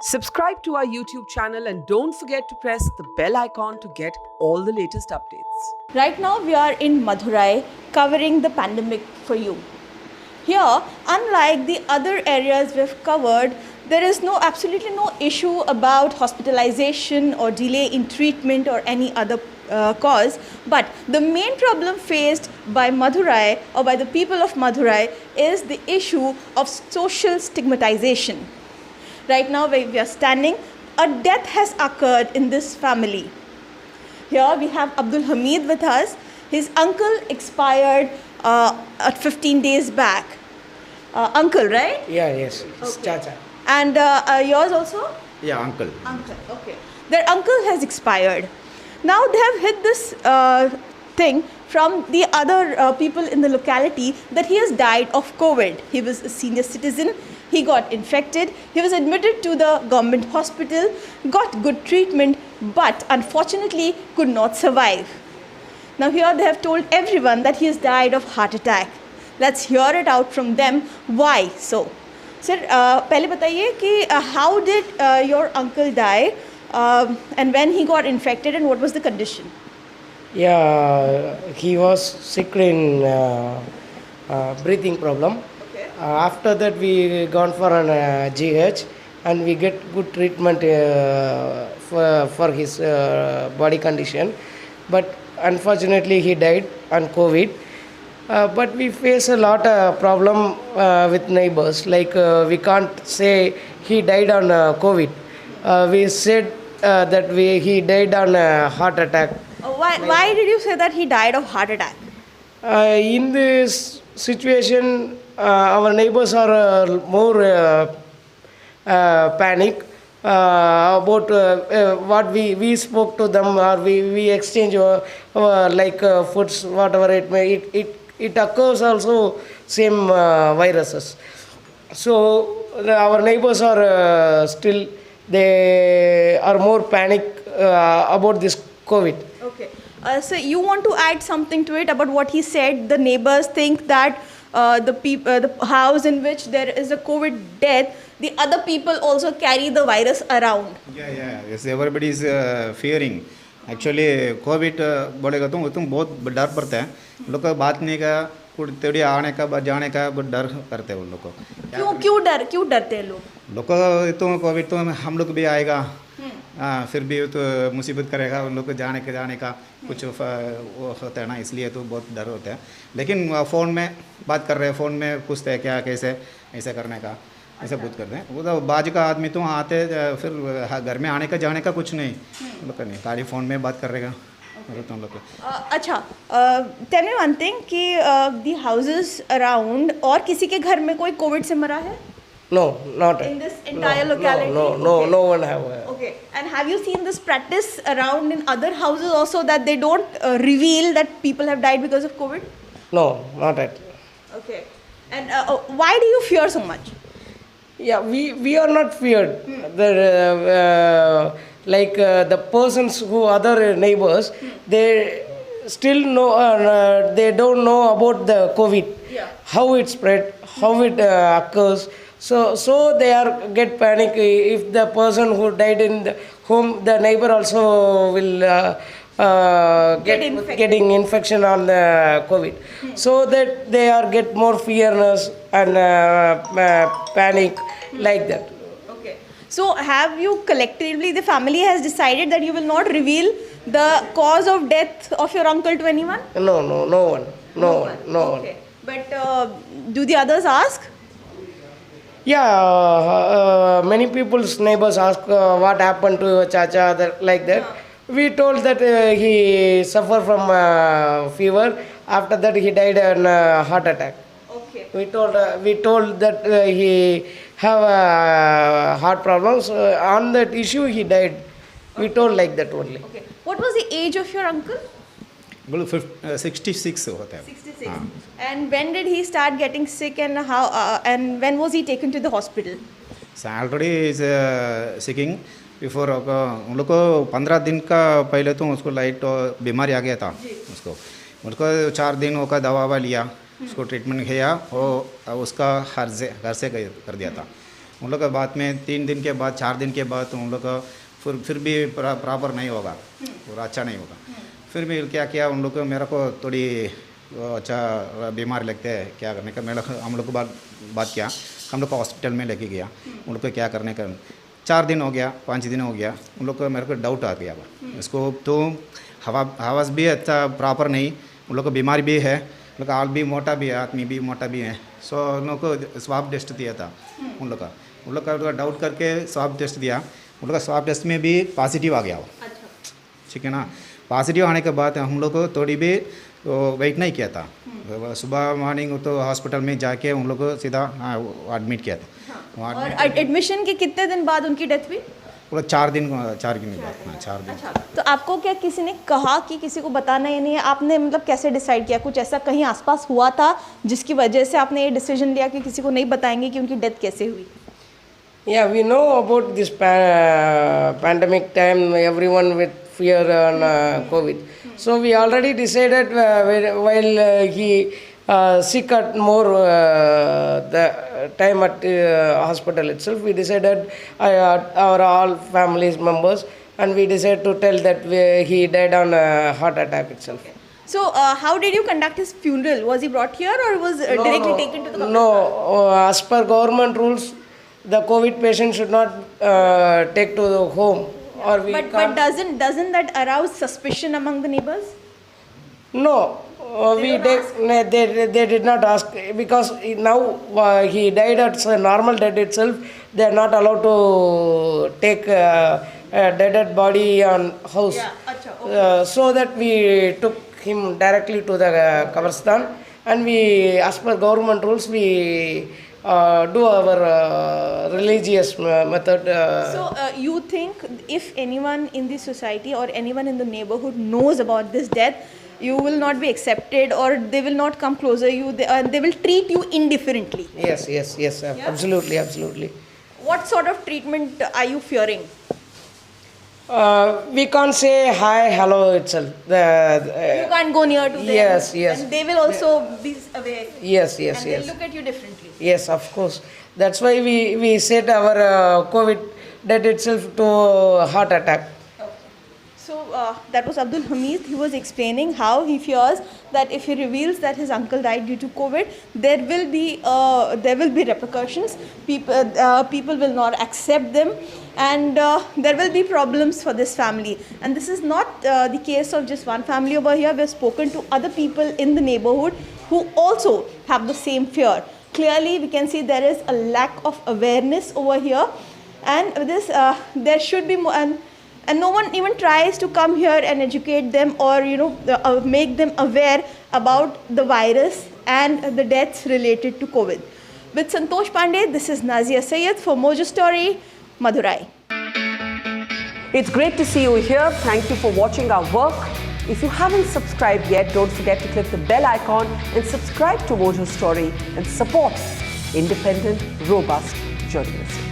Subscribe to our YouTube channel and don't forget to press the bell icon to get all the latest updates. Right now we are in Madurai covering the pandemic for you. Here, unlike the other areas we've covered, there is absolutely no issue about hospitalization or delay in treatment or any other cause. But the main problem faced by Madurai or by the people of Madurai is the issue of social stigmatization. Right now where we are standing, a death has occurred in this family. Here we have Abdul Hamid with us. His uncle expired at 15 days back. Uncle, right? Yeah, yes. It's Okay. Chacha. And yours also? Yeah, uncle. Uncle, okay. Their uncle has expired. Now they have hit this thing from the other people in the locality that he has died of COVID. He was a senior citizen. He got infected. He was admitted to the government hospital, got good treatment, but unfortunately could not survive. Now here they have told everyone that he has died of heart attack. Let's hear it out from them. Why so? Sir, पहले बताइए कि how did your uncle die and when he got infected and what was the condition? Yeah, he was sick in breathing problem. Okay. After that, we gone for an GH and we get good treatment for his body condition. But unfortunately, he died on COVID. But we face a lot of problem with neighbors. Like we can't say he died on COVID. We said that he died on heart attack. Why did you say that he died of heart attack? In this situation, our neighbors are more panic about what we spoke to them, or we exchange like foods, whatever it may. It occurs also same viruses. So our neighbors are still, they are more panic about this COVID. Okay. So you want to add something to it about what he said? The neighbors think that the house in which there is a COVID death, the other people also carry the virus around. Yeah. Yes, everybody is fearing. Actually, Covid बोलेगा तुम बहुत डर पड़ता है लोग का बात नहीं का कुछ तेड़ी आने का जाने का बहुत डर करते हैं उन लोग को क्यों डरते हैं लोग? लोग को तो कोविड तो हम लोग भी आएगा फिर भी तो मुसीबत करेगा उन लोग को जाने का कुछ वो होता है ना, इसलिए तो बहुत डर होता है. लेकिन फ़ोन में बात कर रहे हैं, फ़ोन में पूछते हैं क्या कैसे ऐसे करने का, ऐसा बहुत करते हैं. वो तो बाज का आदमी तो आते फिर घर में आने का जाने का कुछ नहीं, लोग नहीं खाली फ़ोन में बात कर रहेगा तुम लोग को. अच्छा, टेल मी वन थिंग कि द हाउसेस अराउंड और किसी के घर में कोई कोविड से मरा है? No, not In this entire locality? No one have. Okay. And have you seen this practice around in other houses also, that they don't reveal that people have died because of COVID? No, not at. Okay. And why do you fear so much? Yeah, we are not feared. The like the persons who other neighbors, they still know. They don't know about the COVID. Yeah. How it spread, how it occurs. So they are get panic if the person who died in the home, the neighbor also will getting infection on the COVID. So that they are get more fearness and panic like that. Okay. So have you collectively, the family has decided that you will not reveal the cause of death of your uncle to anyone? No one. Okay. But do the others ask? Yeah, many people's neighbors ask what happened to Chacha, like that. We told that he suffered from fever. After that, he died on heart attack. Okay. We told that he have heart problems. On that issue, he died. We told like that only. Okay. What was the age of your uncle? बोलो 66 होता है. 66. And when did he start getting sick, and how? And when was he taken to the hospital? So already is seeking before उन लोग को 15 दिन का पहले तो उसको लाइट बीमारी आ गया था उसको 4 दिन का दवा लिया, उसको ट्रीटमेंट किया और उसका घर से कर दिया था. उन लोग का बाद में 3 दिन के बाद 4 दिन के बाद उन लोग का फिर भी प्रॉपर नहीं होगा, पूरा अच्छा नहीं होगा। फिर भी क्या किया उन लोग को, मेरे को थोड़ी अच्छा बीमार लगते हैं, क्या करने का हम लोग को बात किया, हम लोग को हॉस्पिटल में लेके गया। उन लोग को क्या करने का 4 दिन हो गया, 5 दिन हो गया, उन लोग को मेरे को डाउट आ गया इसको तो हवास भी अच्छा प्रॉपर नहीं, उन लोग को बीमारी भी है, उन लोग का आल भी मोटा भी है, आदमी भी मोटा भी है। सो उन लोग को स्वाब टेस्ट दिया था उन लोग का डाउट करके स्वाब टेस्ट दिया, उन लोग का स्वाब टेस्ट में भी पॉजिटिव आ गया वो। ठीक है ना, पॉजिटिव आने के बाद हम लोग को थोड़ी भी वेट नहीं किया था, सुबह मॉर्निंग तो हॉस्पिटल में जाके उन लोग को सीधा एडमिट किया था। और एडमिशन के कितने दिन बाद उनकी डेथ हुई? पूरा 4 दिन बाद 4 दिन। अच्छा, तो आपको क्या किसी ने कहा कि किसी को बताना या नहीं है? आपने मतलब कैसे डिसाइड किया? कुछ ऐसा कहीं आसपास हुआ था जिसकी वजह से आपने ये डिसीजन लिया कि किसी को नहीं बताएंगे कि उनकी डेथ कैसे हुई? Yeah, we know about this pandemic time, everyone with fear on COVID. So we already decided while he sick at more the time at hospital itself, we decided our all families members, and we decided to tell that he died on a heart attack itself. So how did you conduct his funeral? Was he brought here or was directly taken to the No, as per government rules, the COVID patient should not take to the home, or we But can't. doesn't that arouse suspicion among the neighbors? No, they did not ask, because now he died at a normal death itself. They are not allowed to take a dead body on house. Yeah, acha, okay. So that we took him directly to the Kabristan, and we, as per government rules, we do our religious method. So you think if anyone in the society or anyone in the neighborhood knows about this death, you will not be accepted, or they will not come closer you, they will treat you indifferently? Yes, absolutely. What sort of treatment are you fearing? We can't say hi, hello itself. You can't go near to them. Yes. And they will also be aware. Yes. And they'll look at you differently. Yes, of course. That's why we set our COVID death itself to heart attack. So that was Abdul Hamid. He was explaining how he fears that if he reveals that his uncle died due to COVID, there will be repercussions. People will not accept them, and there will be problems for this family. And this is not the case of just one family over here. We have spoken to other people in the neighborhood who also have the same fear. Clearly, we can see there is a lack of awareness over here, and this there should be more. And no one even tries to come here and educate them, or make them aware about the virus and the deaths related to COVID. With Santosh Pandey, this is Nazia Sayed for Mojo Story, Madurai. It's great to see you here. Thank you for watching our work. If you haven't subscribed yet, don't forget to click the bell icon and subscribe to Mojo Story and support independent, robust journalism.